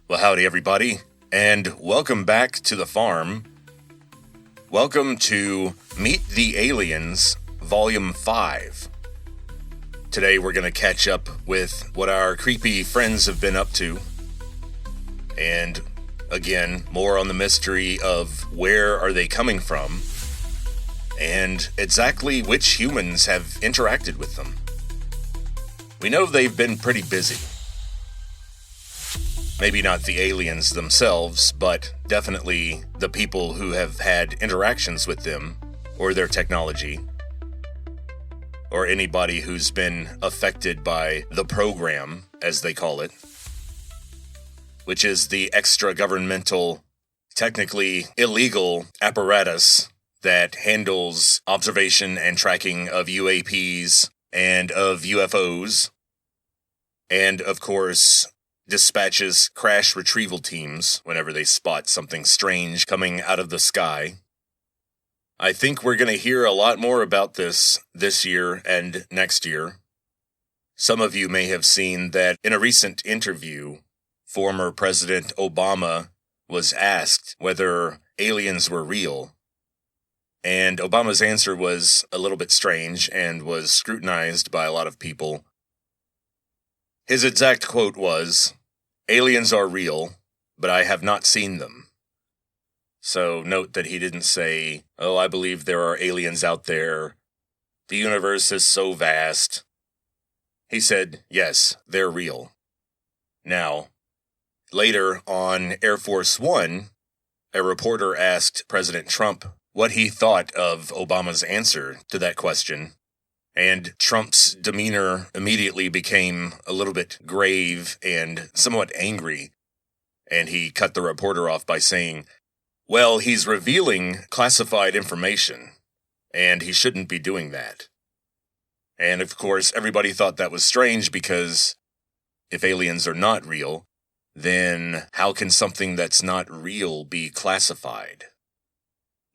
Well, howdy everybody, and welcome back to the farm. Welcome to Meet the Aliens, Volume 5. Today we're going to catch up with what our creepy friends have been up to. And, again, more on the mystery of where are they coming from, and exactly which humans have interacted with them. We know they've been pretty busy. Maybe not the aliens themselves, but definitely the people who have had interactions with them, or their technology, or anybody who's been affected by the program, as they call it, which is the extra-governmental, technically illegal apparatus that handles observation and tracking of UAPs and of UFOs, and, of course, dispatches crash retrieval teams whenever they spot something strange coming out of the sky. I think we're going to hear a lot more about this year and next year. Some of you may have seen that in a recent interview, former President Obama was asked whether aliens were real. And Obama's answer was a little bit strange and was scrutinized by a lot of people. His exact quote was, "Aliens are real, but I have not seen them." So note that he didn't say, "Oh, I believe there are aliens out there. The universe is so vast." He said, yes, they're real. Now, later on Air Force One, a reporter asked President Trump what he thought of Obama's answer to that question. And Trump's demeanor immediately became a little bit grave and somewhat angry. And he cut the reporter off by saying, "Well, he's revealing classified information, and he shouldn't be doing that." And of course, everybody thought that was strange because if aliens are not real, then how can something that's not real be classified?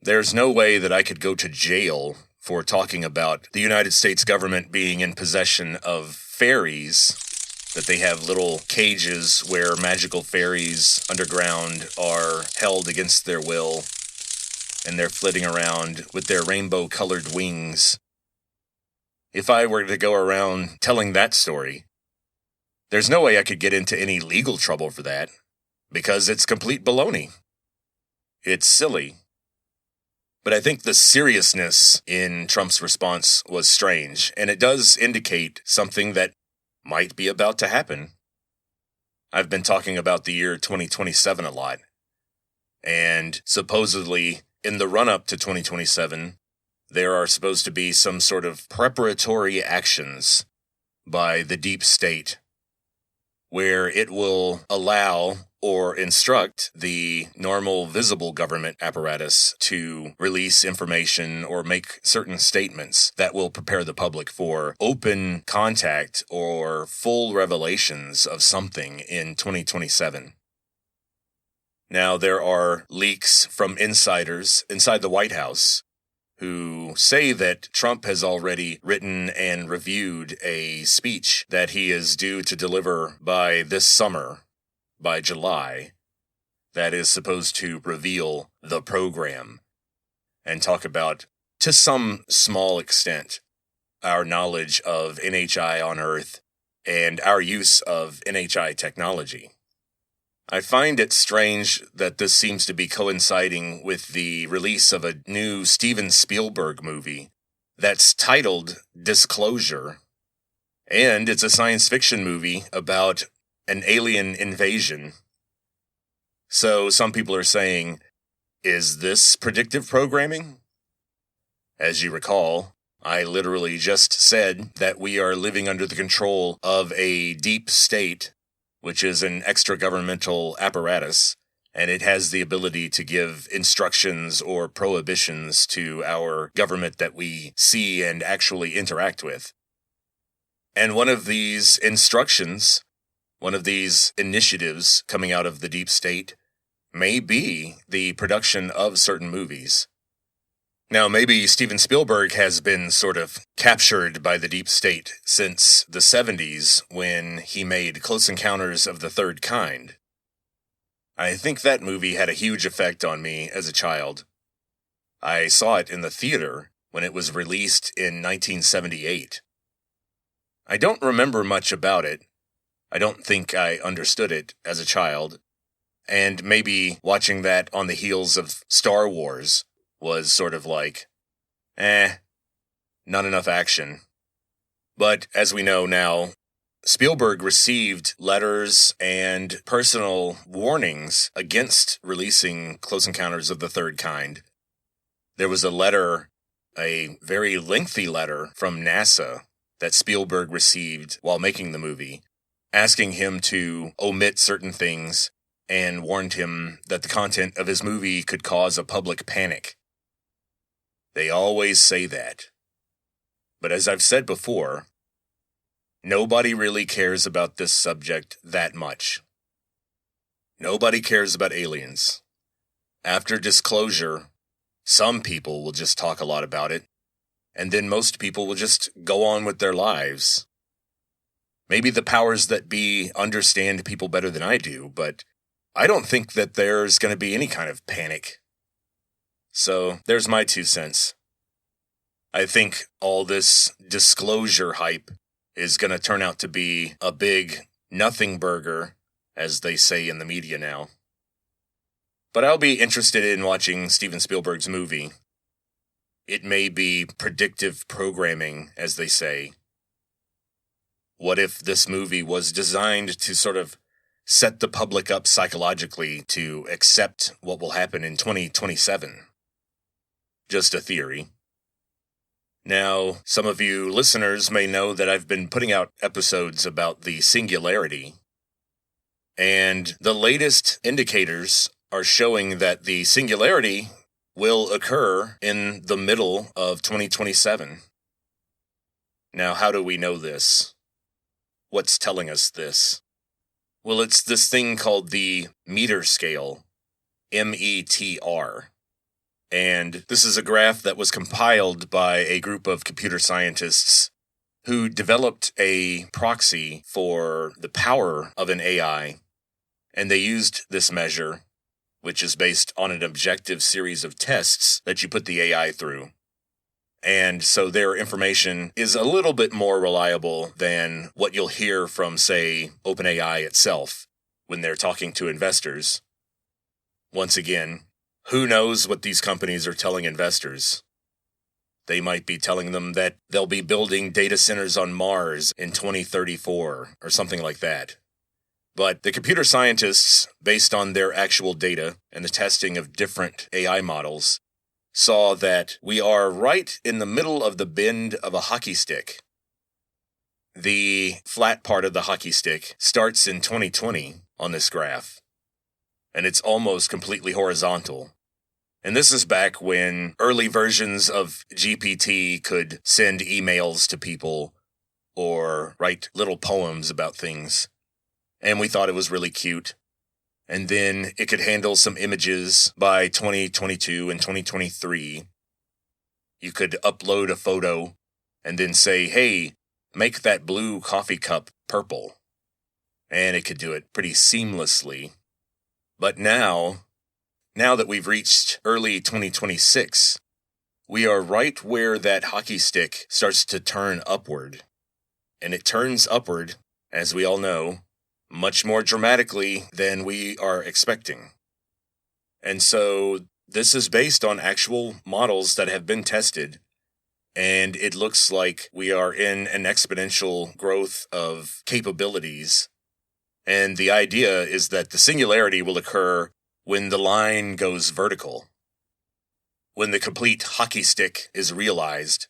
There's no way that I could go to jail for talking about the United States government being in possession of fairies, that they have little cages where magical fairies underground are held against their will, and they're flitting around with their rainbow-colored wings. If I were to go around telling that story, there's no way I could get into any legal trouble for that, because it's complete baloney. It's silly. But I think the seriousness in Trump's response was strange, and it does indicate something that might be about to happen. I've been talking about the year 2027 a lot, and supposedly in the run-up to 2027, there are supposed to be some sort of preparatory actions by the deep state where it will allow or instruct the normal visible government apparatus to release information or make certain statements that will prepare the public for open contact or full revelations of something in 2027. Now, there are leaks from insiders inside the White House who say that Trump has already written and reviewed a speech that he is due to deliver by this summer, by July, that is supposed to reveal the program and talk about, to some small extent, our knowledge of NHI on Earth and our use of NHI technology. I find it strange that this seems to be coinciding with the release of a new Steven Spielberg movie that's titled Disclosure, and it's a science fiction movie about an alien invasion. So some people are saying, is this predictive programming? As you recall, I literally just said that we are living under the control of a deep state, which is an extra-governmental apparatus, and it has the ability to give instructions or prohibitions to our government that we see and actually interact with. And one of these instructions, one of these initiatives coming out of the deep state, may be the production of certain movies. Now, maybe Steven Spielberg has been sort of captured by the deep state since the 70s when he made Close Encounters of the Third Kind. I think that movie had a huge effect on me as a child. I saw it in the theater when it was released in 1978. I don't remember much about it. I don't think I understood it as a child. And maybe watching that on the heels of Star Wars was sort of like, not enough action. But as we know now, Spielberg received letters and personal warnings against releasing Close Encounters of the Third Kind. There was a letter, a very lengthy letter from NASA that Spielberg received while making the movie, asking him to omit certain things and warned him that the content of his movie could cause a public panic. They always say that. But as I've said before, nobody really cares about this subject that much. Nobody cares about aliens. After disclosure, some people will just talk a lot about it, and then most people will just go on with their lives. Maybe the powers that be understand people better than I do, but I don't think that there's going to be any kind of panic. So there's my 2 cents. I think all this disclosure hype is going to turn out to be a big nothing burger, as they say in the media now. But I'll be interested in watching Steven Spielberg's movie. It may be predictive programming, as they say. What if this movie was designed to sort of set the public up psychologically to accept what will happen in 2027? Just a theory. Now, some of you listeners may know that I've been putting out episodes about the singularity, and the latest indicators are showing that the singularity will occur in the middle of 2027. Now, how do we know this? What's telling us this? Well, it's this thing called the meter scale, METR. And this is a graph that was compiled by a group of computer scientists who developed a proxy for the power of an AI. And they used this measure, which is based on an objective series of tests that you put the AI through. And so their information is a little bit more reliable than what you'll hear from, say, OpenAI itself when they're talking to investors. Once again, who knows what these companies are telling investors? They might be telling them that they'll be building data centers on Mars in 2034 or something like that. But the computer scientists, based on their actual data and the testing of different AI models, saw that we are right in the middle of the bend of a hockey stick. The flat part of the hockey stick starts in 2020 on this graph, and it's almost completely horizontal. And this is back when early versions of GPT could send emails to people or write little poems about things. And we thought it was really cute. And then it could handle some images by 2022 and 2023. You could upload a photo and then say, hey, make that blue coffee cup purple. And it could do it pretty seamlessly. But now that we've reached early 2026, we are right where that hockey stick starts to turn upward. And it turns upward, as we all know, much more dramatically than we are expecting. And so this is based on actual models that have been tested, and it looks like we are in an exponential growth of capabilities. And the idea is that the singularity will occur when the line goes vertical, when the complete hockey stick is realized.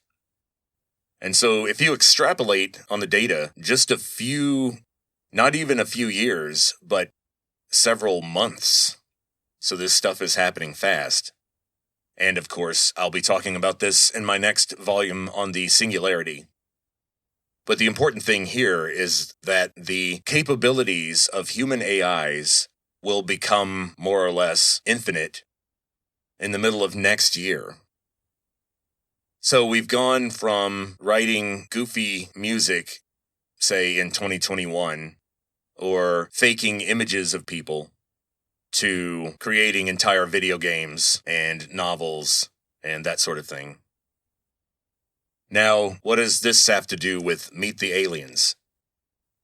And so if you extrapolate on the data just not even a few years, but several months. So this stuff is happening fast. And of course, I'll be talking about this in my next volume on the singularity. But the important thing here is that the capabilities of human AIs will become more or less infinite in the middle of next year. So we've gone from writing goofy music, say in 2021, or faking images of people, to creating entire video games and novels and that sort of thing. Now, what does this have to do with Meet the Aliens?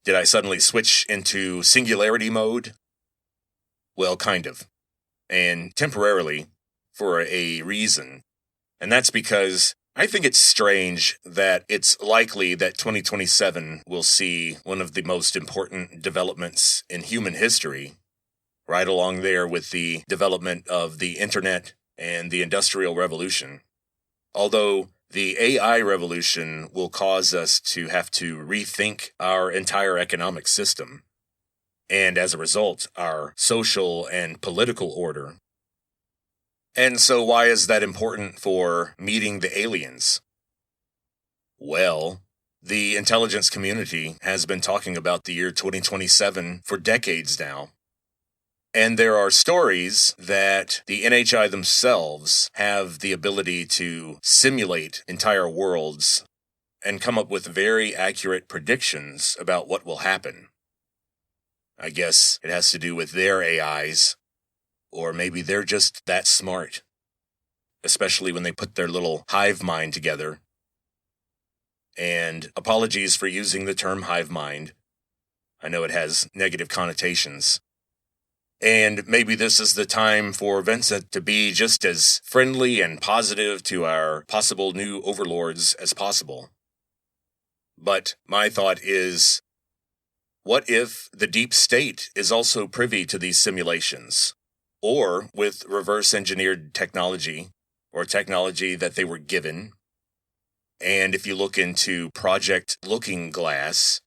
Did I suddenly switch into singularity mode? Well, kind of. And temporarily, for a reason. And that's because I think it's strange that it's likely that 2027 will see one of the most important developments in human history, right along there with the development of the internet and the Industrial Revolution. Although the AI revolution will cause us to have to rethink our entire economic system, and as a result, our social and political order. And so why is that important for meeting the aliens? Well, the intelligence community has been talking about the year 2027 for decades now. And there are stories that the NHI themselves have the ability to simulate entire worlds and come up with very accurate predictions about what will happen. I guess it has to do with their AIs, or maybe they're just that smart, especially when they put their little hive mind together. And apologies for using the term hive mind. I know it has negative connotations. And maybe this is the time for Vincent to be just as friendly and positive to our possible new overlords as possible. But my thought is, what if the deep state is also privy to these simulations? Or with reverse engineered technology, or technology that they were given. And if you look into Project Looking Glass,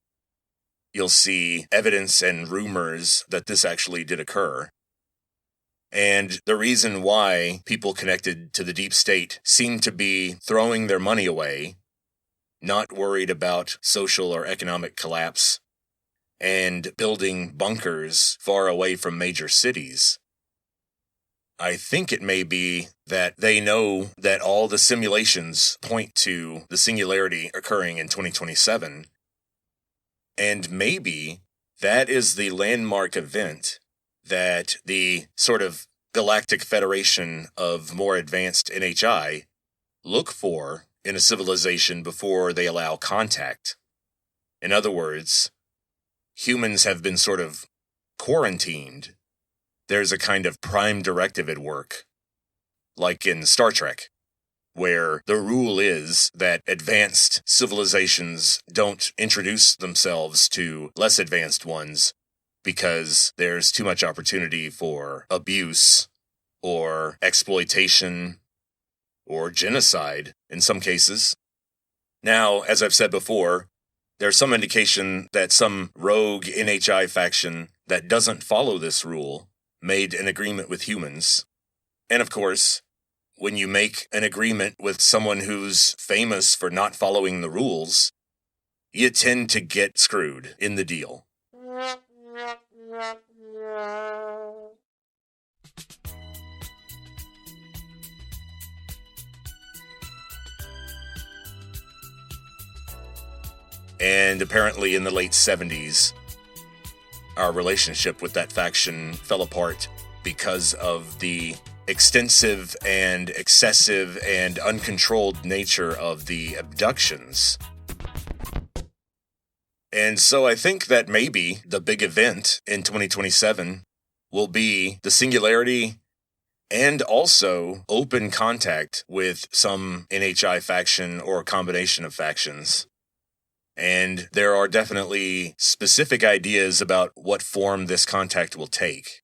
you'll see evidence and rumors that this actually did occur. And the reason why people connected to the deep state seem to be throwing their money away, not worried about social or economic collapse, and building bunkers far away from major cities. I think it may be that they know that all the simulations point to the singularity occurring in 2027. And maybe that is the landmark event that the sort of Galactic Federation of more advanced NHI look for in a civilization before they allow contact. In other words, humans have been sort of quarantined. There's a kind of prime directive at work, like in Star Trek, where the rule is that advanced civilizations don't introduce themselves to less advanced ones because there's too much opportunity for abuse or exploitation or genocide in some cases. Now, as I've said before, there's some indication that some rogue NHI faction that doesn't follow this rule made an agreement with humans. And of course, when you make an agreement with someone who's famous for not following the rules, you tend to get screwed in the deal. And apparently in the late 70s, our relationship with that faction fell apart because of the extensive and excessive and uncontrolled nature of the abductions. And so I think that maybe the big event in 2027 will be the singularity and also open contact with some NHI faction or a combination of factions. And there are definitely specific ideas about what form this contact will take.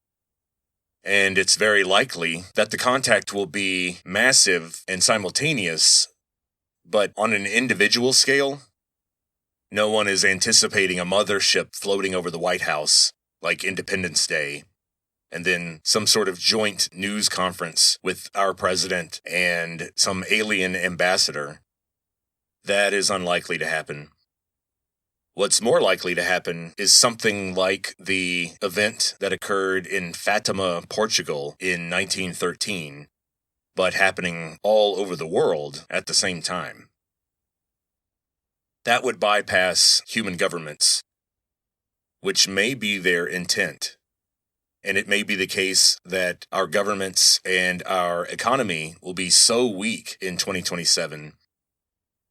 And it's very likely that the contact will be massive and simultaneous, but on an individual scale, no one is anticipating a mothership floating over the White House like Independence Day, and then some sort of joint news conference with our president and some alien ambassador. That is unlikely to happen. What's more likely to happen is something like the event that occurred in Fatima, Portugal in 1913, but happening all over the world at the same time. That would bypass human governments, which may be their intent. And it may be the case that our governments and our economy will be so weak in 2027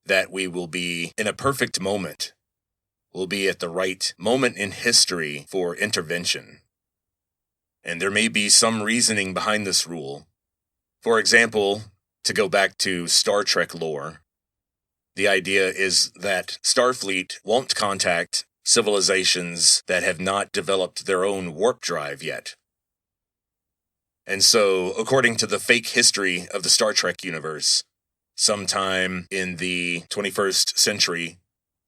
that we will be in a perfect moment. We'll be at the right moment in history for intervention. And there may be some reasoning behind this rule. For example, to go back to Star Trek lore, the idea is that Starfleet won't contact civilizations that have not developed their own warp drive yet. And so, according to the fake history of the Star Trek universe, sometime in the 21st century,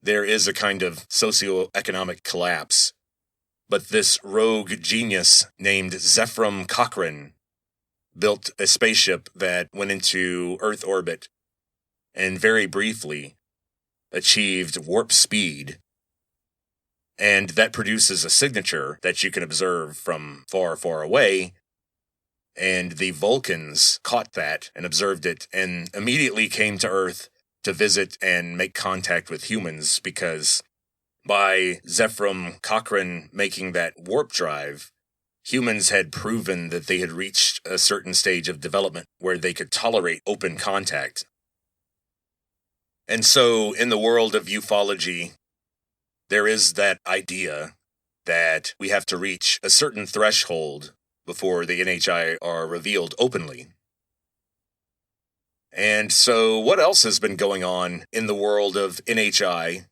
there is a kind of socioeconomic collapse. But this rogue genius named Zephram Cochrane built a spaceship that went into Earth orbit and very briefly achieved warp speed. And that produces a signature that you can observe from far, far away. And the Vulcans caught that and observed it and immediately came to Earth to visit and make contact with humans, because by Zephram Cochrane making that warp drive, humans had proven that they had reached a certain stage of development where they could tolerate open contact. And so, in the world of ufology, there is that idea that we have to reach a certain threshold before the NHI are revealed openly. And so, what else has been going on in the world of NHI?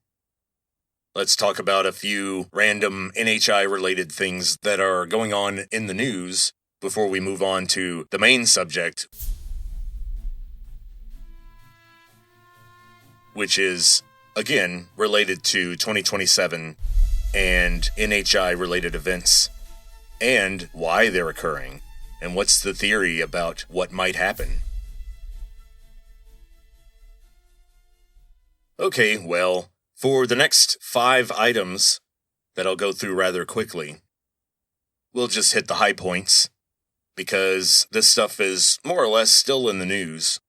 Let's talk about a few random NHI-related things that are going on in the news before we move on to the main subject, which is, again, related to 2027 and NHI-related events, and why they're occurring, and what's the theory about what might happen. Okay, well, for the next 5 items that I'll go through rather quickly, we'll just hit the high points, because this stuff is more or less still in the news.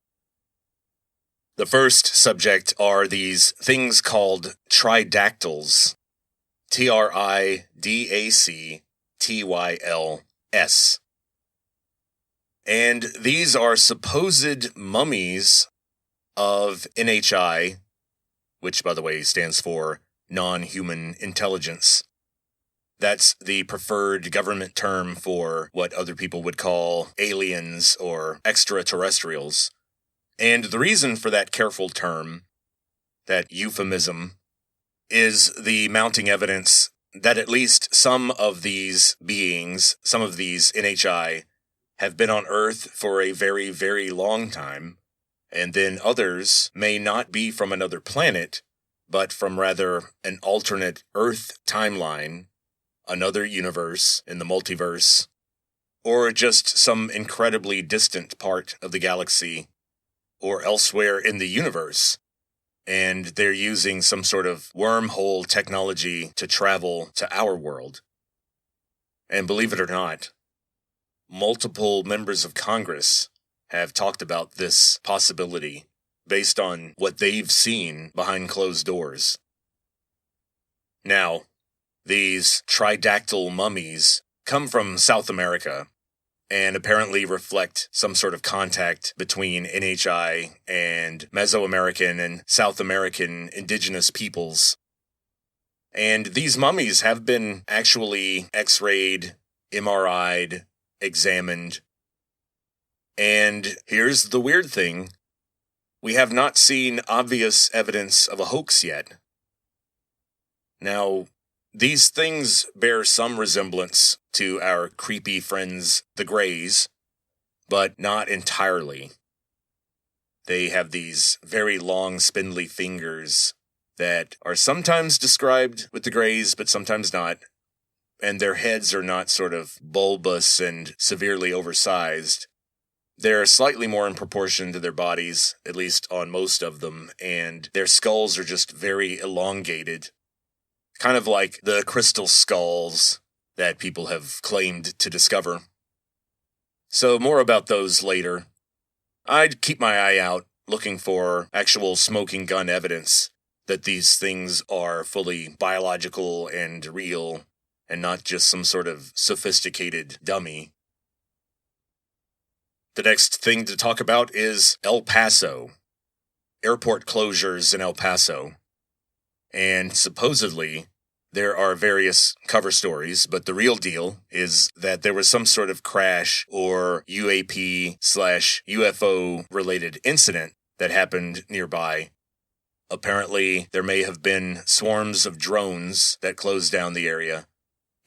The first subject are these things called tridactyls. Tridactyls. And these are supposed mummies of NHI, which, by the way, stands for non-human intelligence. That's the preferred government term for what other people would call aliens or extraterrestrials. And the reason for that careful term, that euphemism, is the mounting evidence that at least some of these beings, some of these NHI, have been on Earth for a very, very long time, and then others may not be from another planet, but from rather an alternate Earth timeline, another universe in the multiverse, or just some incredibly distant part of the galaxy, or elsewhere in the universe, and they're using some sort of wormhole technology to travel to our world. And believe it or not, multiple members of Congress have talked about this possibility based on what they've seen behind closed doors. Now, these tridactyl mummies come from South America and apparently reflect some sort of contact between NHI and Mesoamerican and South American indigenous peoples. And these mummies have been actually X-rayed, MRI'd, examined. And here's the weird thing. We have not seen obvious evidence of a hoax yet. Now, these things bear some resemblance to our creepy friends, the Greys, but not entirely. They have these very long, spindly fingers that are sometimes described with the Greys, but sometimes not. And their heads are not sort of bulbous and severely oversized. They're slightly more in proportion to their bodies, at least on most of them, and their skulls are just very elongated. Kind of like the crystal skulls that people have claimed to discover. So more about those later. I'd keep my eye out looking for actual smoking gun evidence that these things are fully biological and real and not just some sort of sophisticated dummy. The next thing to talk about is El Paso. Airport closures in El Paso. And supposedly, there are various cover stories, but the real deal is that there was some sort of crash or UAP/UFO related incident that happened nearby. Apparently, there may have been swarms of drones that closed down the area,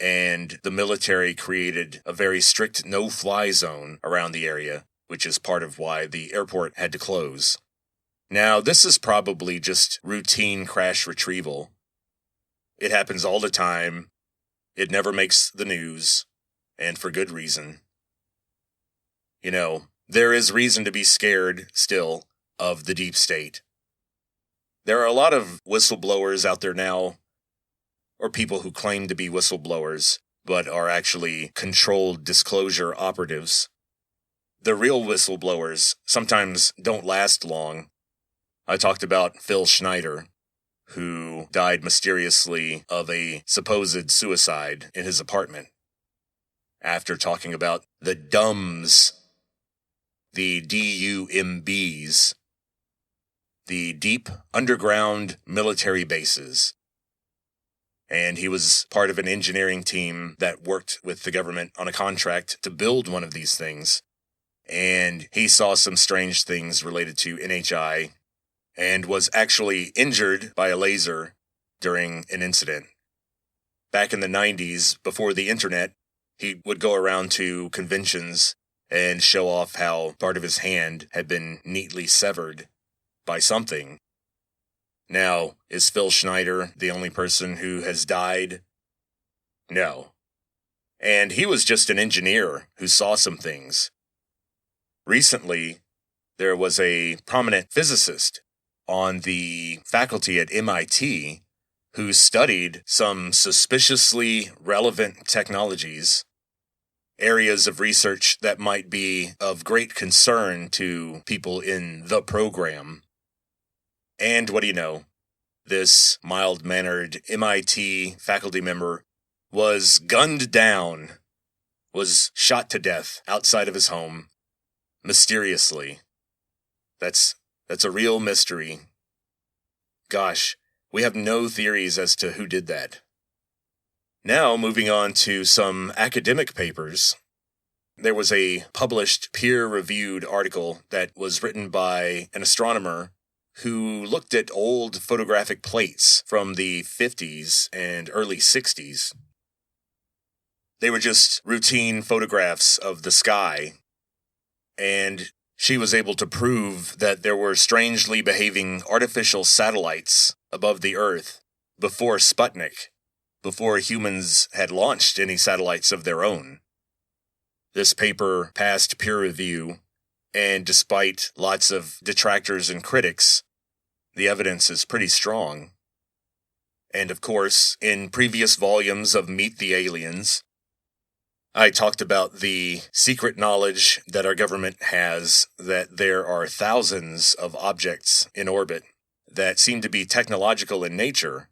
and the military created a very strict no-fly zone around the area, which is part of why the airport had to close. Now, this is probably just routine crash retrieval. It happens all the time. It never makes the news, and for good reason. You know, there is reason to be scared, still, of the deep state. There are a lot of whistleblowers out there now, or people who claim to be whistleblowers, but are actually controlled disclosure operatives. The real whistleblowers sometimes don't last long. I talked about Phil Schneider, who died mysteriously of a supposed suicide in his apartment, after talking about the DUMBs, the DUMBs, the deep underground military bases. And he was part of an engineering team that worked with the government on a contract to build one of these things. And he saw some strange things related to NHI and was actually injured by a laser during an incident. Back in the 90s, before the internet, he would go around to conventions and show off how part of his hand had been neatly severed by something. Now, is Phil Schneider the only person who has died? No. And he was just an engineer who saw some things. Recently, there was a prominent physicist on the faculty at MIT who studied some suspiciously relevant technologies, areas of research that might be of great concern to people in the program. And what do you know? This mild-mannered MIT faculty member was gunned down, was shot to death outside of his home, mysteriously. That's a real mystery. Gosh, we have no theories as to who did that. Now, moving on to some academic papers. There was a published peer-reviewed article that was written by an astronomer who looked at old photographic plates from the 50s and early 60s. They were just routine photographs of the sky, and she was able to prove that there were strangely behaving artificial satellites above the Earth before Sputnik, before humans had launched any satellites of their own. This paper passed peer review, and despite lots of detractors and critics, the evidence is pretty strong. And of course, in previous volumes of Meet the Aliens, I talked about the secret knowledge that our government has that there are thousands of objects in orbit that seem to be technological in nature,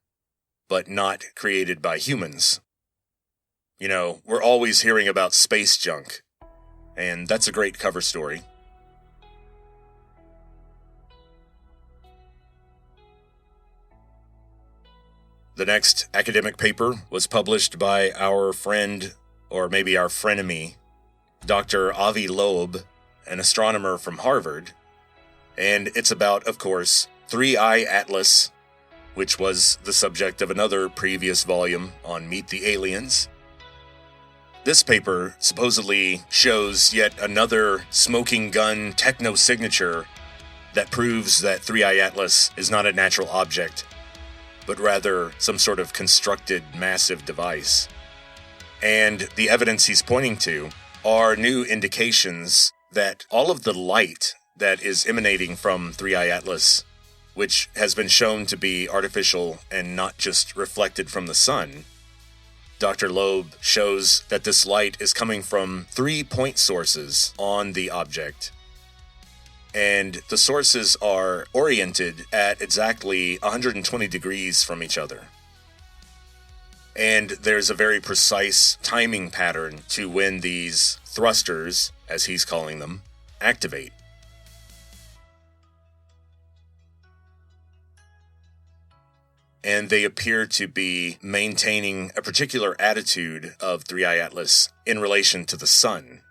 but not created by humans. You know, we're always hearing about space junk, and that's a great cover story. The next academic paper was published by our friend, or maybe our frenemy, Dr. Avi Loeb, an astronomer from Harvard, and it's about, of course, 3I Atlas, which was the subject of another previous volume on Meet the Aliens. This paper supposedly shows yet another smoking gun techno-signature that proves that 3I Atlas is not a natural object, but rather some sort of constructed massive device. And the evidence he's pointing to are new indications that all of the light that is emanating from 3I Atlas, which has been shown to be artificial and not just reflected from the sun, Dr. Loeb shows that this light is coming from 3 point sources on the object. And the sources are oriented at exactly 120 degrees from each other. And there's a very precise timing pattern to when these thrusters, as he's calling them, activate. And they appear to be maintaining a particular attitude of 3i Atlas in relation to the sun.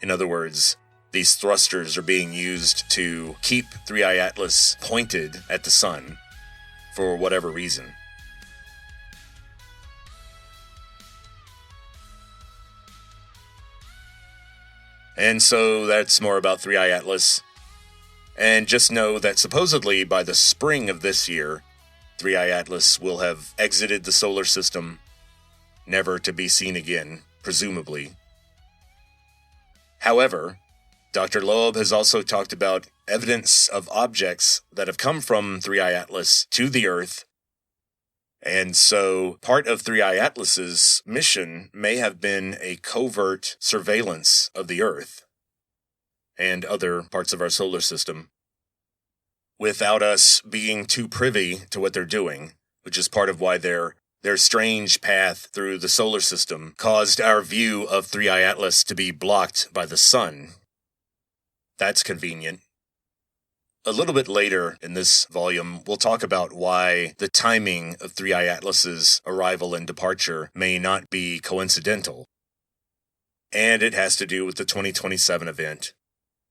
In other words, these thrusters are being used to keep 3i Atlas pointed at the sun for whatever reason. And so that's more about 3i Atlas. And just know that supposedly by the spring of this year, 3i Atlas will have exited the solar system, never to be seen again, presumably. However, Dr. Loeb has also talked about evidence of objects that have come from 3i Atlas to the Earth. And so part of 3i Atlas's mission may have been a covert surveillance of the Earth and other parts of our solar system, without us being too privy to what they're doing, which is part of why their strange path through the solar system caused our view of 3i Atlas to be blocked by the sun. That's convenient. A little bit later in this volume, we'll talk about why the timing of 3i Atlas's arrival and departure may not be coincidental. And it has to do with the 2027 event,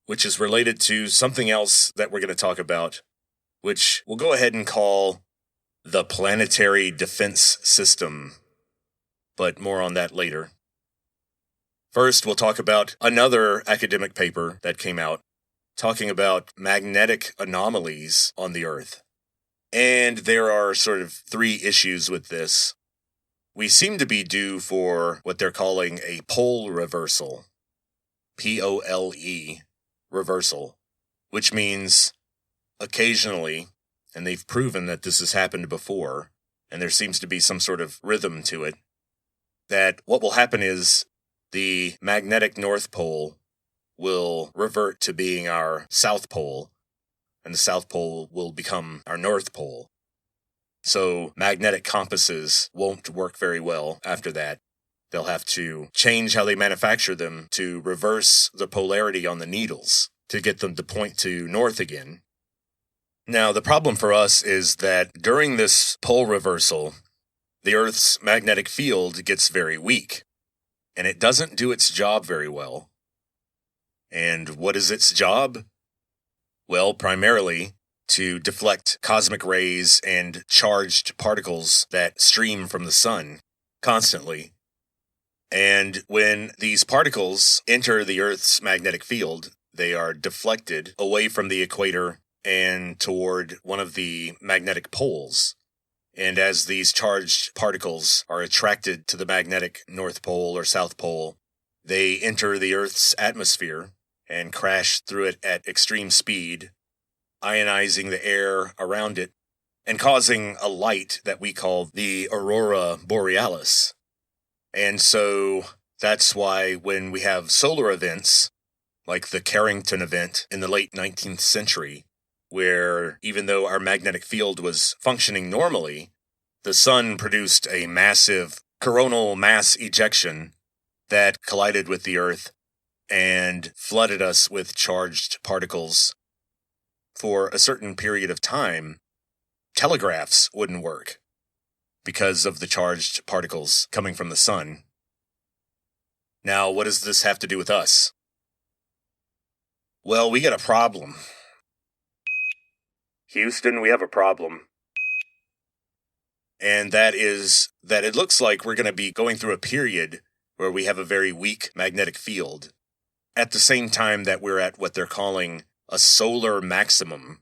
which is related to something else that we're going to talk about, which we'll go ahead and call the Planetary Defense System. But more on that later. First, we'll talk about another academic paper that came out talking about magnetic anomalies on the Earth. And there are sort of 3 issues with this. We seem to be due for what they're calling a pole reversal. P-O-L-E, reversal, which means occasionally, and they've proven that this has happened before, and there seems to be some sort of rhythm to it, that what will happen is the magnetic North Pole will revert to being our South Pole, and the South Pole will become our North Pole. So magnetic compasses won't work very well after that. They'll have to change how they manufacture them to reverse the polarity on the needles to get them to point to north again. Now, the problem for us is that during this pole reversal, the Earth's magnetic field gets very weak, and it doesn't do its job very well. And what is its job? Well, primarily to deflect cosmic rays and charged particles that stream from the sun constantly. And when these particles enter the Earth's magnetic field, they are deflected away from the equator and toward one of the magnetic poles. And as these charged particles are attracted to the magnetic North Pole or South Pole, they enter the Earth's atmosphere and crash through it at extreme speed, ionizing the air around it and causing a light that we call the aurora borealis. And so that's why when we have solar events, like the Carrington event in the late 19th century, where even though our magnetic field was functioning normally, the sun produced a massive coronal mass ejection that collided with the Earth and flooded us with charged particles. For a certain period of time, telegraphs wouldn't work because of the charged particles coming from the sun. Now, what does this have to do with us? Well, we got a problem. Houston, we have a problem. And that is that it looks like we're going to be going through a period where we have a very weak magnetic field, at the same time that we're at what they're calling a solar maximum.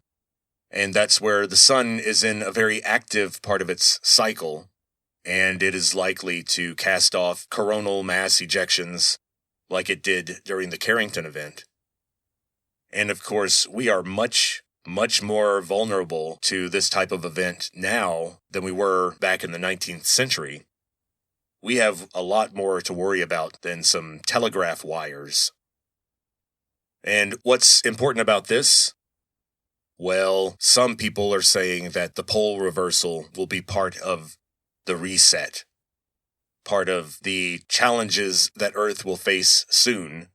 And that's where the sun is in a very active part of its cycle, and it is likely to cast off coronal mass ejections like it did during the Carrington event. And of course, we are much more vulnerable to this type of event now than we were back in the 19th century. We have a lot more to worry about than some telegraph wires. And what's important about this? Well, some people are saying that the pole reversal will be part of the reset, part of the challenges that Earth will face soon,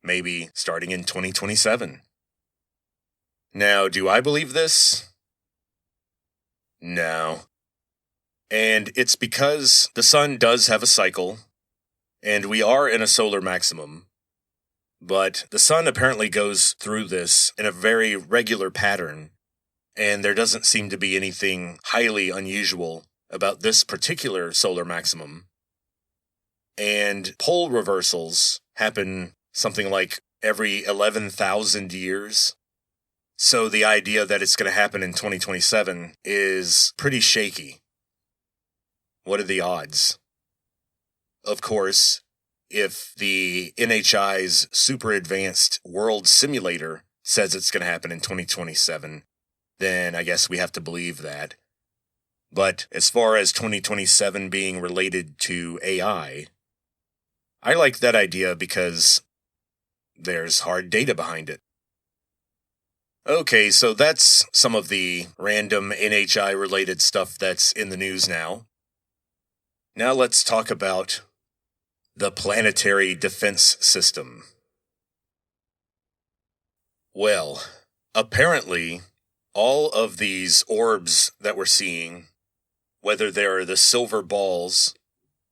maybe starting in 2027. Now, do I believe this? No. And it's because the sun does have a cycle, and we are in a solar maximum. But the sun apparently goes through this in a very regular pattern, and there doesn't seem to be anything highly unusual about this particular solar maximum. And pole reversals happen something like every 11,000 years. So the idea that it's going to happen in 2027 is pretty shaky. What are the odds? Of course, if the NHI's super advanced world simulator says it's going to happen in 2027, then I guess we have to believe that. But as far as 2027 being related to AI, I like that idea because there's hard data behind it. Okay, so that's some of the random NHI-related stuff that's in the news now. Now let's talk about the planetary defense system. Well, apparently, all of these orbs that we're seeing, whether they're the silver balls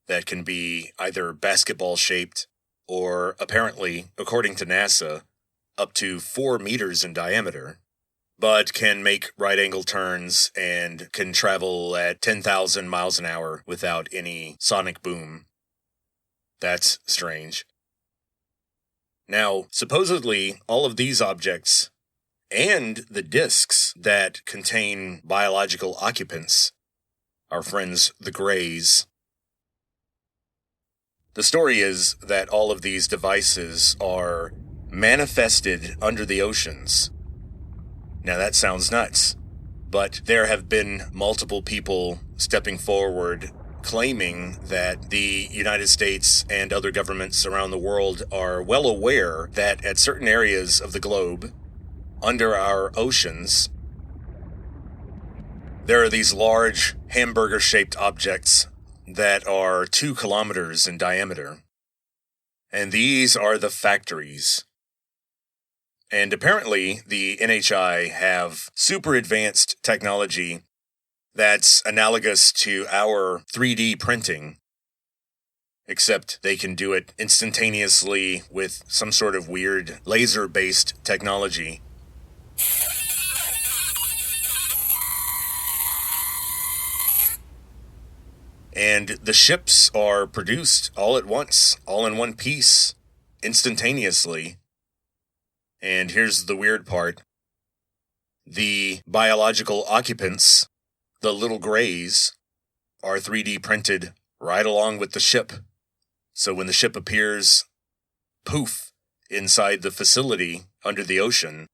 that can be either basketball-shaped or apparently, according to NASA, up to 4 meters in diameter, but can make right-angle turns and can travel at 10,000 miles an hour without any sonic boom. That's strange. Now, supposedly, all of these objects and the disks that contain biological occupants, our friends the Greys. The story is that all of these devices are manifested under the oceans. Now that sounds nuts, but there have been multiple people stepping forward claiming that the United States and other governments around the world are well aware that at certain areas of the globe, under our oceans, there are these large hamburger-shaped objects that are 2 kilometers in diameter. And these are the factories. And apparently, the NHI have super advanced technology that's analogous to our 3D printing, except they can do it instantaneously with some sort of weird laser-based technology. And the ships are produced all at once, all in one piece, instantaneously. And here's the weird part. The biological occupants, the little Greys, are 3D printed right along with the ship. So when the ship appears, poof, inside the facility under the ocean,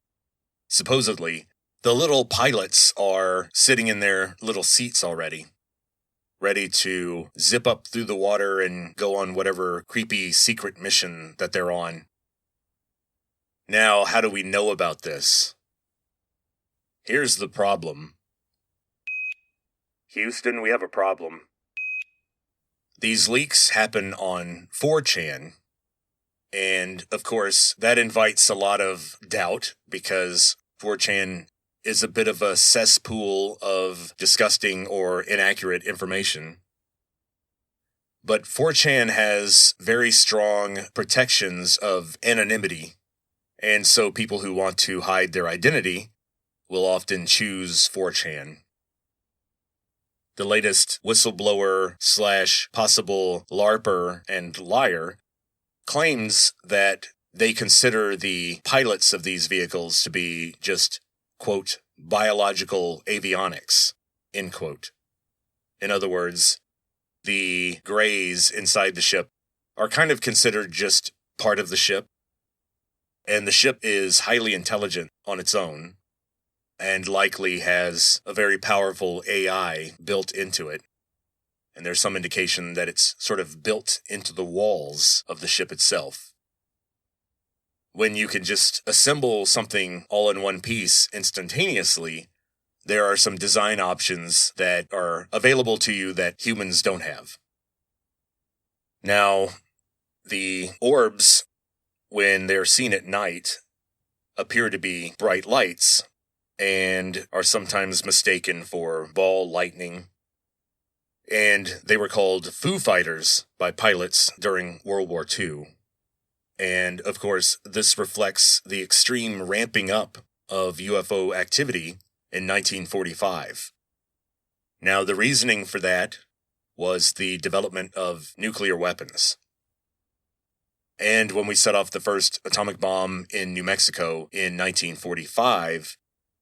supposedly, the little pilots are sitting in their little seats already, ready to zip up through the water and go on whatever creepy secret mission that they're on. Now, how do we know about this? Here's the problem. Houston, we have a problem. These leaks happen on 4chan, and of course, that invites a lot of doubt because 4chan is a bit of a cesspool of disgusting or inaccurate information. But 4chan has very strong protections of anonymity, and so people who want to hide their identity will often choose 4chan. The latest whistleblower / possible LARPer and liar claims that they consider the pilots of these vehicles to be just, quote, biological avionics, end quote. In other words, the Greys inside the ship are kind of considered just part of the ship, and the ship is highly intelligent on its own, and likely has a very powerful AI built into it. And there's some indication that it's sort of built into the walls of the ship itself. When you can just assemble something all in one piece instantaneously, there are some design options that are available to you that humans don't have. Now, the orbs, when they're seen at night, appear to be bright lights and are sometimes mistaken for ball lightning. And they were called Foo Fighters by pilots during World War II. And, of course, this reflects the extreme ramping up of UFO activity in 1945. Now, the reasoning for that was the development of nuclear weapons. And when we set off the first atomic bomb in New Mexico in 1945,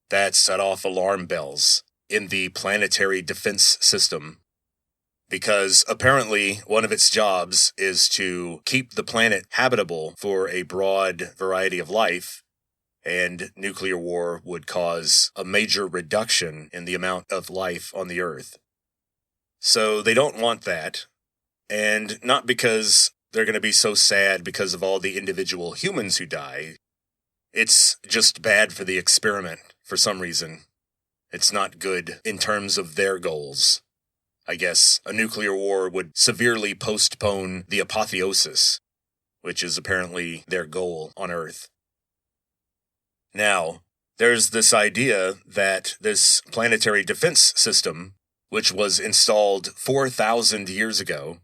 that set off alarm bells in the planetary defense system, because apparently one of its jobs is to keep the planet habitable for a broad variety of life, and nuclear war would cause a major reduction in the amount of life on the Earth. So they don't want that, and not because they're going to be so sad because of all the individual humans who die. It's just bad for the experiment for some reason. It's not good in terms of their goals. I guess a nuclear war would severely postpone the apotheosis, which is apparently their goal on Earth. Now, there's this idea that this planetary defense system, which was installed 4,000 years ago,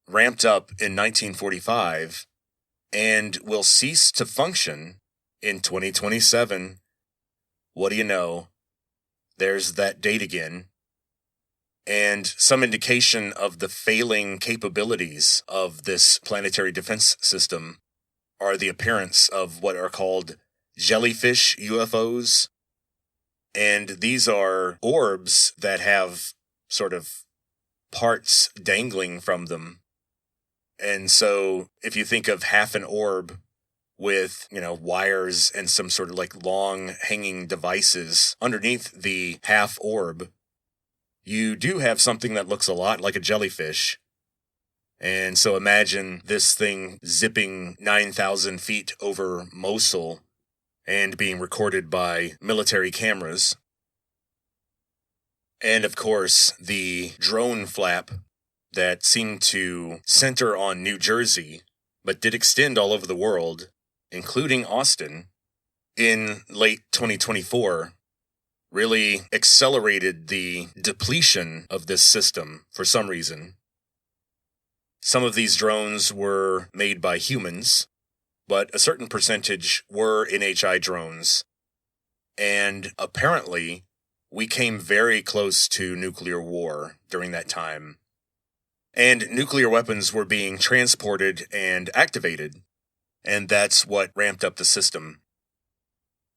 ramped up in 1945, and will cease to function in 2027. What do you know? There's that date again. And some indication of the failing capabilities of this planetary defense system are the appearance of what are called jellyfish UFOs. And these are orbs that have sort of parts dangling from them. And so if you think of half an orb with, wires and some sort of like long hanging devices underneath the half orb, you do have something that looks a lot like a jellyfish. And so imagine this thing zipping 9,000 feet over Mosul and being recorded by military cameras. And of course, the drone flap that seemed to center on New Jersey, but did extend all over the world, including Austin, in late 2024, really accelerated the depletion of this system for some reason. Some of these drones were made by humans, but a certain percentage were NHI drones. And apparently, we came very close to nuclear war during that time. And nuclear weapons were being transported and activated, and that's what ramped up the system.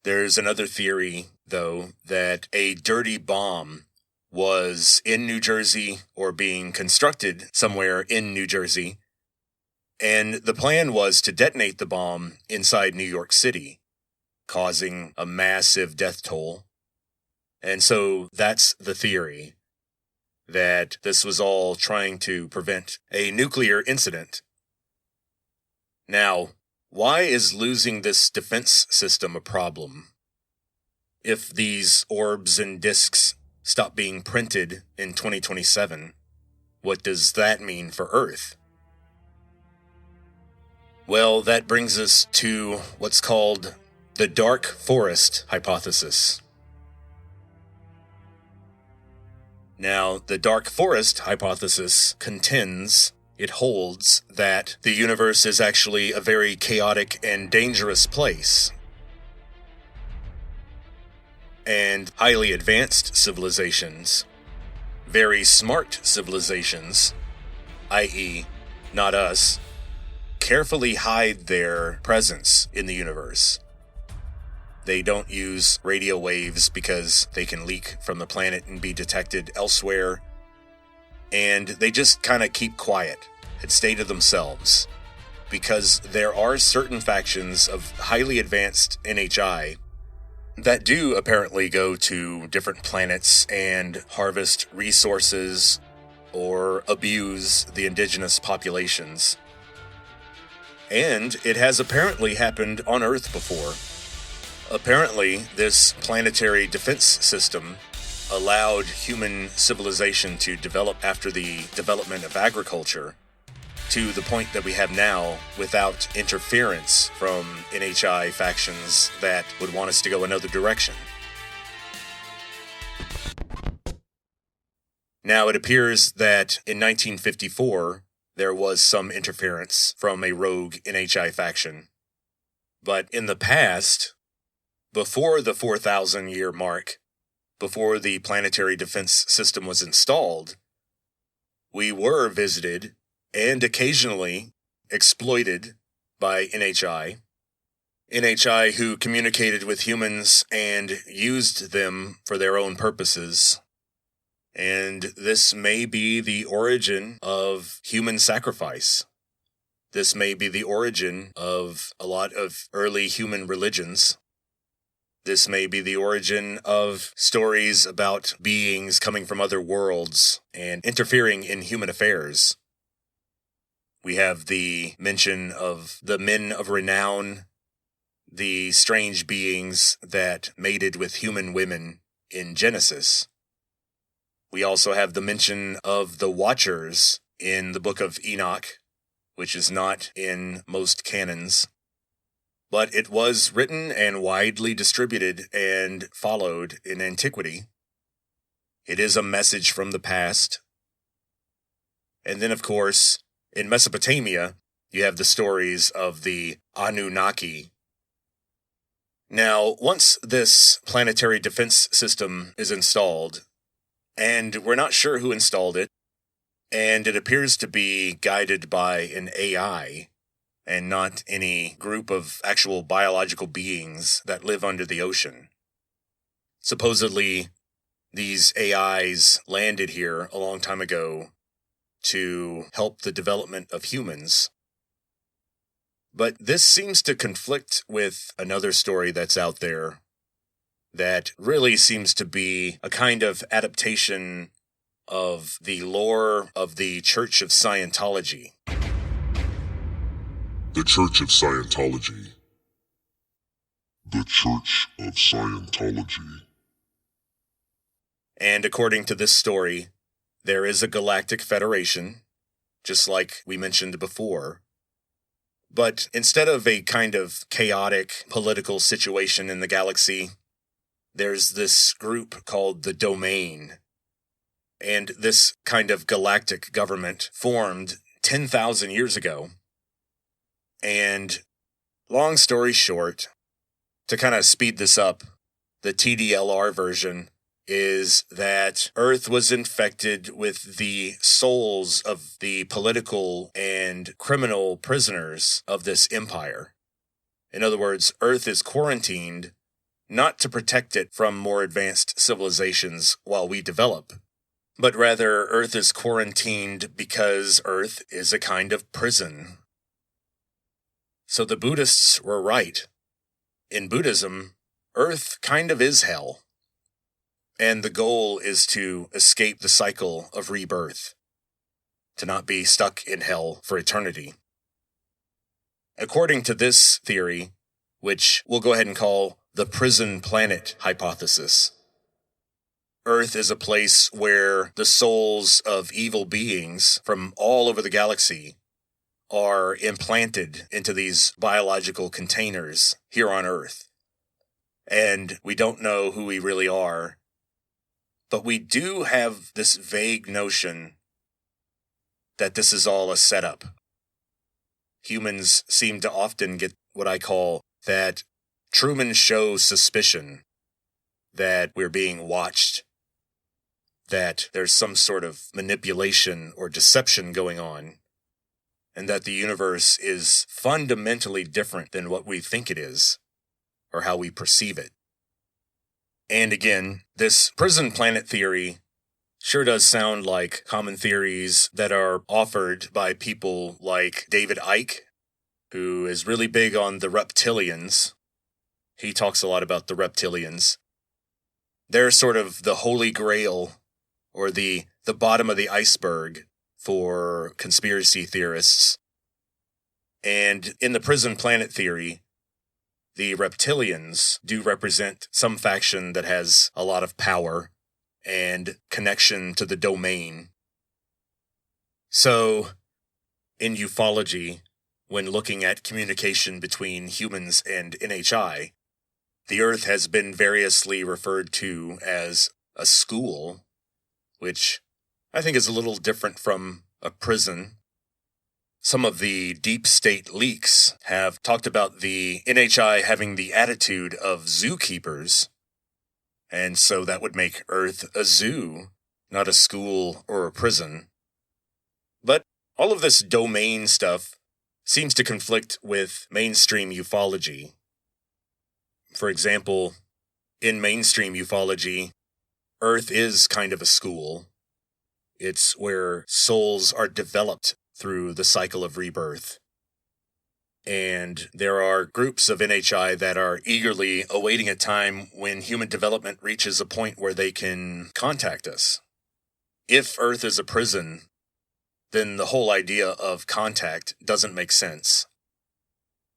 There's another theory, though, that a dirty bomb was in New Jersey or being constructed somewhere in New Jersey, and the plan was to detonate the bomb inside New York City, causing a massive death toll. And so that's the theory, that this was all trying to prevent a nuclear incident. Now, why is losing this defense system a problem? If these orbs and disks stop being printed in 2027, what does that mean for Earth? Well, that brings us to what's called the dark forest hypothesis. Now, the dark forest hypothesis contends, it holds, that the universe is actually a very chaotic and dangerous place. And highly advanced civilizations, very smart civilizations, i.e., not us, carefully hide their presence in the universe. They don't use radio waves because they can leak from the planet and be detected elsewhere. And they just kind of keep quiet and stay to themselves, because there are certain factions of highly advanced NHI that do apparently go to different planets and harvest resources or abuse the indigenous populations. And it has apparently happened on Earth before. Apparently, this planetary defense system allowed human civilization to develop after the development of agriculture to the point that we have now without interference from NHI factions that would want us to go another direction. Now, it appears that in 1954, there was some interference from a rogue NHI faction. But in the past, before the 4,000-year mark, before the planetary defense system was installed, we were visited and occasionally exploited by NHI. NHI who communicated with humans and used them for their own purposes. And this may be the origin of human sacrifice. This may be the origin of a lot of early human religions. This may be the origin of stories about beings coming from other worlds and interfering in human affairs. We have the mention of the men of renown, the strange beings that mated with human women in Genesis. We also have the mention of the Watchers in the Book of Enoch, which is not in most canons. But it was written and widely distributed and followed in antiquity. It is a message from the past. And then, of course, in Mesopotamia, you have the stories of the Anunnaki. Now, once this planetary defense system is installed, and we're not sure who installed it, and it appears to be guided by an AI, and not any group of actual biological beings that live under the ocean. Supposedly, these AIs landed here a long time ago to help the development of humans. But this seems to conflict with another story that's out there that really seems to be a kind of adaptation of the lore of the Church of Scientology. The Church of Scientology. The Church of Scientology. And according to this story, there is a galactic federation, just like we mentioned before. But instead of a kind of chaotic political situation in the galaxy, there's this group called the Domain. And this kind of galactic government formed 10,000 years ago. And long story short, to kind of speed this up, the TDLR version is that Earth was infected with the souls of the political and criminal prisoners of this empire. In other words, Earth is quarantined not to protect it from more advanced civilizations while we develop, but rather Earth is quarantined because Earth is a kind of prison. So the Buddhists were right. In Buddhism, Earth kind of is hell. And the goal is to escape the cycle of rebirth, to not be stuck in hell for eternity. According to this theory, which we'll go ahead and call the prison planet hypothesis, Earth is a place where the souls of evil beings from all over the galaxy are implanted into these biological containers here on Earth. And we don't know who we really are, but we do have this vague notion that this is all a setup. Humans seem to often get what I call that Truman Show suspicion that we're being watched, that there's some sort of manipulation or deception going on, and that the universe is fundamentally different than what we think it is, or how we perceive it. And again, this prison planet theory sure does sound like common theories that are offered by people like David Icke, who is really big on the reptilians. He talks a lot about the reptilians. They're sort of the holy grail, or the bottom of the iceberg for conspiracy theorists. And in the prison planet theory, the reptilians do represent some faction that has a lot of power and connection to the domain. So, in ufology, when looking at communication between humans and NHI, the Earth has been variously referred to as a school, which I think is a little different from a prison. Some of the deep state leaks have talked about the NHI having the attitude of zookeepers, and so that would make Earth a zoo, not a school or a prison. But all of this domain stuff seems to conflict with mainstream ufology. For example, in mainstream ufology, Earth is kind of a school. It's where souls are developed through the cycle of rebirth. And there are groups of NHI that are eagerly awaiting a time when human development reaches a point where they can contact us. If Earth is a prison, then the whole idea of contact doesn't make sense.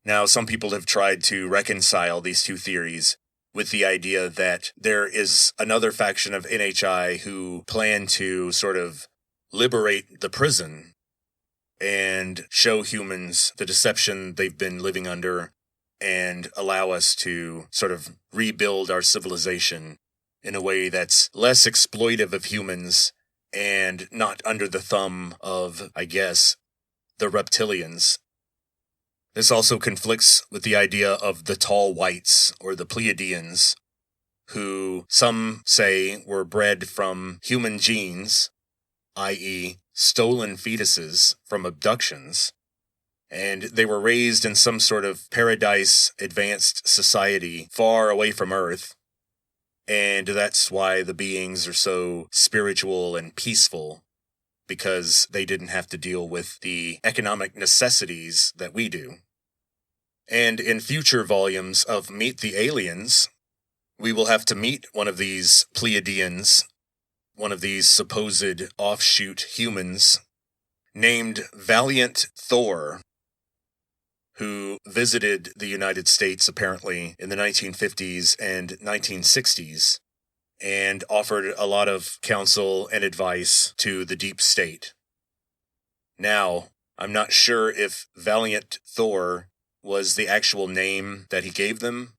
Now, some people have tried to reconcile these two theories with the idea that there is another faction of NHI who plan to sort of liberate the prison and show humans the deception they've been living under and allow us to sort of rebuild our civilization in a way that's less exploitive of humans and not under the thumb of, I guess, the reptilians. This also conflicts with the idea of the tall whites, or the Pleiadians, who some say were bred from human genes, i.e., stolen fetuses from abductions, and they were raised in some sort of paradise advanced society far away from Earth, and that's why the beings are so spiritual and peaceful, because they didn't have to deal with the economic necessities that we do. And in future volumes of Meet the Aliens, we will have to meet one of these Pleiadians, one of these supposed offshoot humans, named Valiant Thor, who visited the United States apparently in the 1950s and 1960s, and offered a lot of counsel and advice to the deep state. Now, I'm not sure if Valiant Thor was the actual name that he gave them,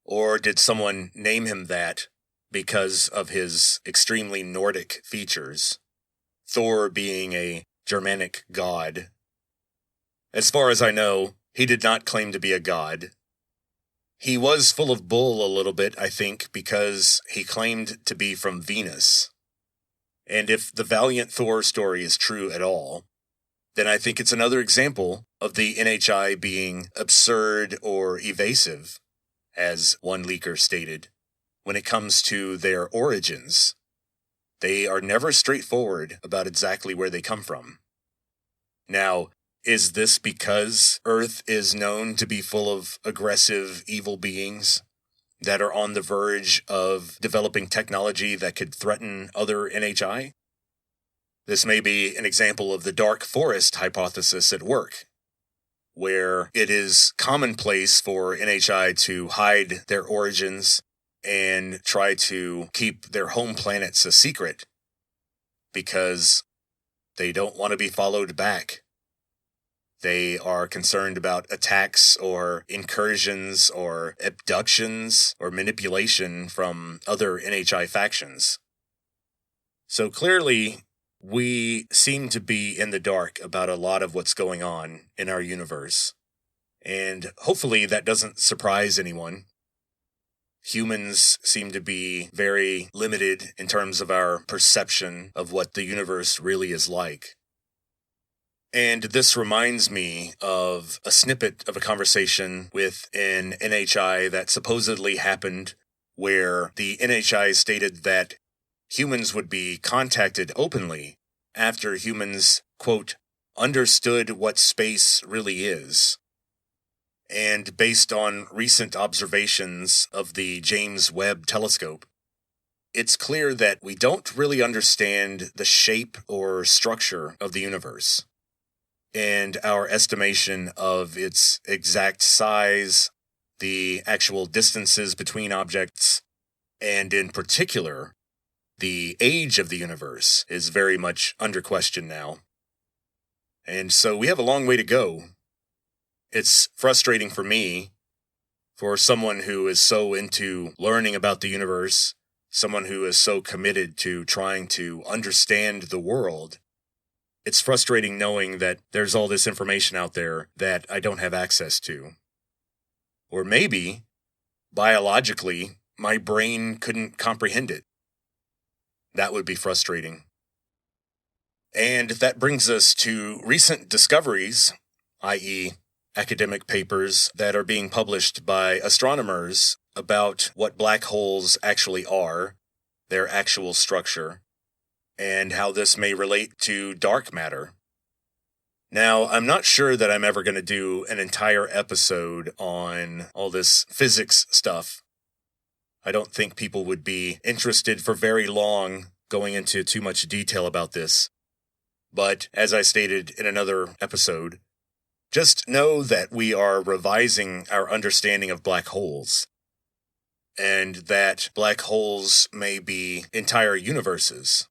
or did someone name him that because of his extremely Nordic features, Thor being a Germanic god. As far as I know, he did not claim to be a god. He was full of bull a little bit, I think, because he claimed to be from Venus. And if the Valiant Thor story is true at all, then I think it's another example of the NHI being absurd or evasive, as one leaker stated, when it comes to their origins. They are never straightforward about exactly where they come from. Now, is this because Earth is known to be full of aggressive, evil beings that are on the verge of developing technology that could threaten other NHI? This may be an example of the dark forest hypothesis at work, where it is commonplace for NHI to hide their origins and try to keep their home planets a secret because they don't want to be followed back. They are concerned about attacks or incursions or abductions or manipulation from other NHI factions. So clearly, we seem to be in the dark about a lot of what's going on in our universe. And hopefully that doesn't surprise anyone. Humans seem to be very limited in terms of our perception of what the universe really is like. And this reminds me of a snippet of a conversation with an NHI that supposedly happened where the NHI stated that humans would be contacted openly after humans, quote, understood what space really is. And based on recent observations of the James Webb Telescope, it's clear that we don't really understand the shape or structure of the universe, and our estimation of its exact size, the actual distances between objects, and in particular, the age of the universe is very much under question now. And so we have a long way to go. It's frustrating for me, for someone who is so into learning about the universe, someone who is so committed to trying to understand the world. It's frustrating knowing that there's all this information out there that I don't have access to. Or maybe, biologically, my brain couldn't comprehend it. That would be frustrating. And that brings us to recent discoveries, i.e., academic papers that are being published by astronomers about what black holes actually are, their actual structure, and how this may relate to dark matter. Now, I'm not sure that I'm ever going to do an entire episode on all this physics stuff. I don't think people would be interested for very long going into too much detail about this. But as I stated in another episode, just know that we are revising our understanding of black holes, and that black holes may be entire universes.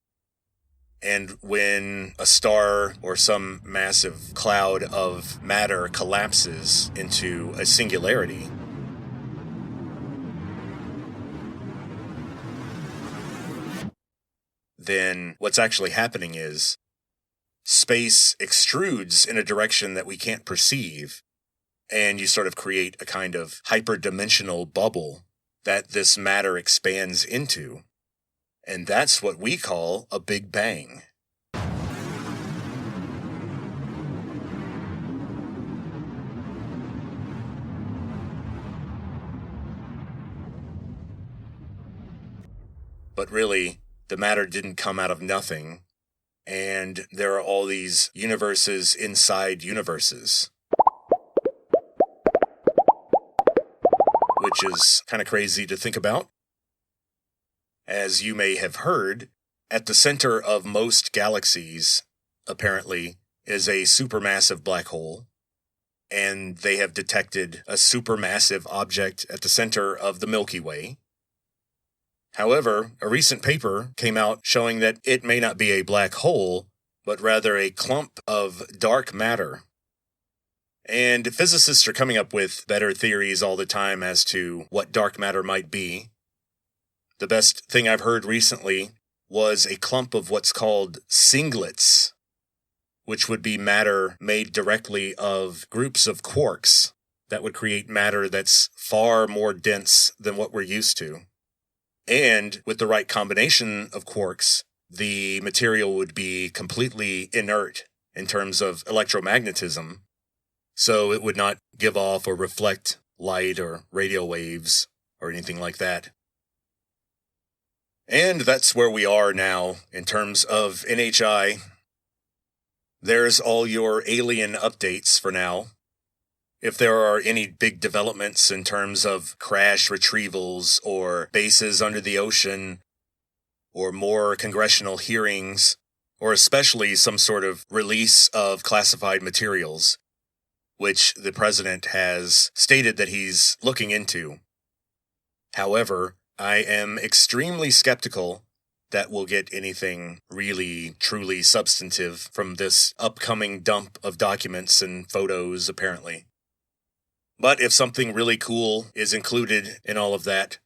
And when a star or some massive cloud of matter collapses into a singularity, then what's actually happening is space extrudes in a direction that we can't perceive, and you sort of create a kind of hyperdimensional bubble that this matter expands into. And that's what we call a Big Bang. But really, the matter didn't come out of nothing, and there are all these universes inside universes, which is kind of crazy to think about. As you may have heard, at the center of most galaxies, apparently, is a supermassive black hole, and they have detected a supermassive object at the center of the Milky Way. However, a recent paper came out showing that it may not be a black hole, but rather a clump of dark matter. And physicists are coming up with better theories all the time as to what dark matter might be. The best thing I've heard recently was a clump of what's called singlets, which would be matter made directly of groups of quarks that would create matter that's far more dense than what we're used to. And with the right combination of quarks, the material would be completely inert in terms of electromagnetism, so it would not give off or reflect light or radio waves or anything like that. And that's where we are now in terms of NHI. There's all your alien updates for now. If there are any big developments in terms of crash retrievals or bases under the ocean, or more congressional hearings, or especially some sort of release of classified materials, which the president has stated that he's looking into. However, I am extremely skeptical that we'll get anything really, truly substantive from this upcoming dump of documents and photos, apparently. But if something really cool is included in all of that,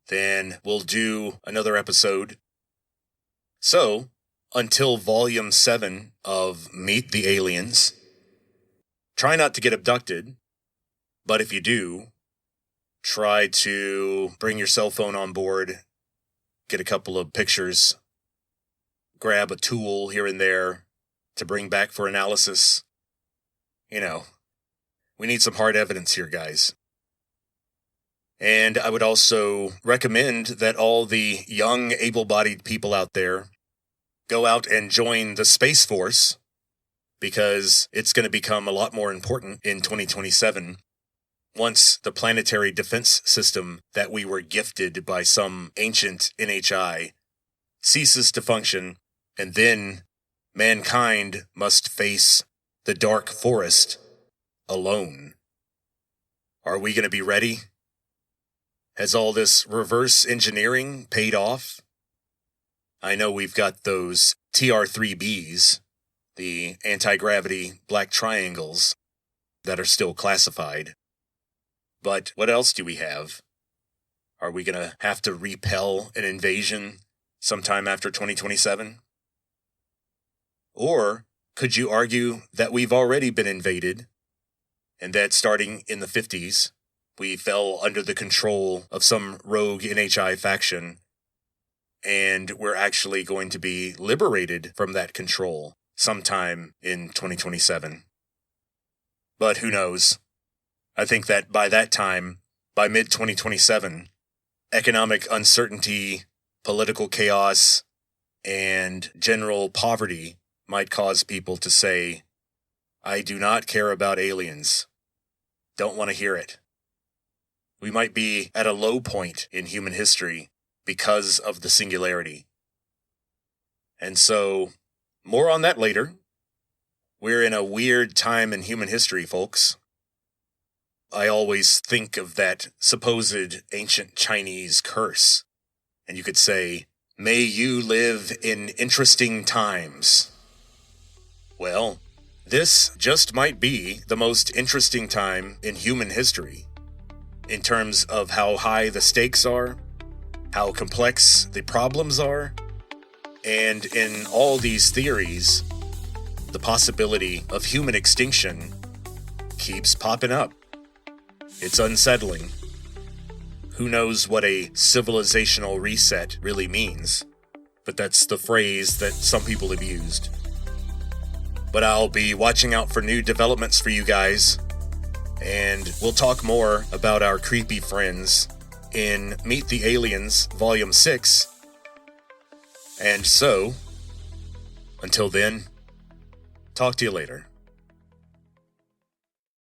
then we'll do another episode. So, until Volume 7 of Meet the Aliens, try not to get abducted, but if you do, try to bring your cell phone on board, get a couple of pictures, grab a tool here and there to bring back for analysis. You know, we need some hard evidence here, guys. And I would also recommend that all the young, able-bodied people out there go out and join the Space Force, because it's going to become a lot more important in 2027 once the planetary defense system that we were gifted by some ancient NHI ceases to function, and then mankind must face the dark forest alone. Are we going to be ready Has all this reverse engineering paid off? I know we've got those TR-3Bs, the anti-gravity black triangles, that are still classified. But what else do we have? Are we going to have to repel an invasion sometime after 2027? Or could you argue that we've already been invaded, and that starting in the 50s, we fell under the control of some rogue NHI faction, and we're actually going to be liberated from that control sometime in 2027? But who knows? I think that by that time, by mid-2027, economic uncertainty, political chaos, and general poverty might cause people to say, I do not care about aliens. Don't want to hear it. We might be at a low point in human history because of the singularity. And so, more on that later. We're in a weird time in human history, folks. I always think of that supposed ancient Chinese curse, and you could say, may you live in interesting times. Well, this just might be the most interesting time in human history, in terms of how high the stakes are, how complex the problems are, and in all these theories, the possibility of human extinction keeps popping up. It's unsettling. Who knows what a civilizational reset really means? But that's the phrase that some people have used. But I'll be watching out for new developments for you guys, and we'll talk more about our creepy friends in Meet the Aliens Volume 6. And so, until then, talk to you later.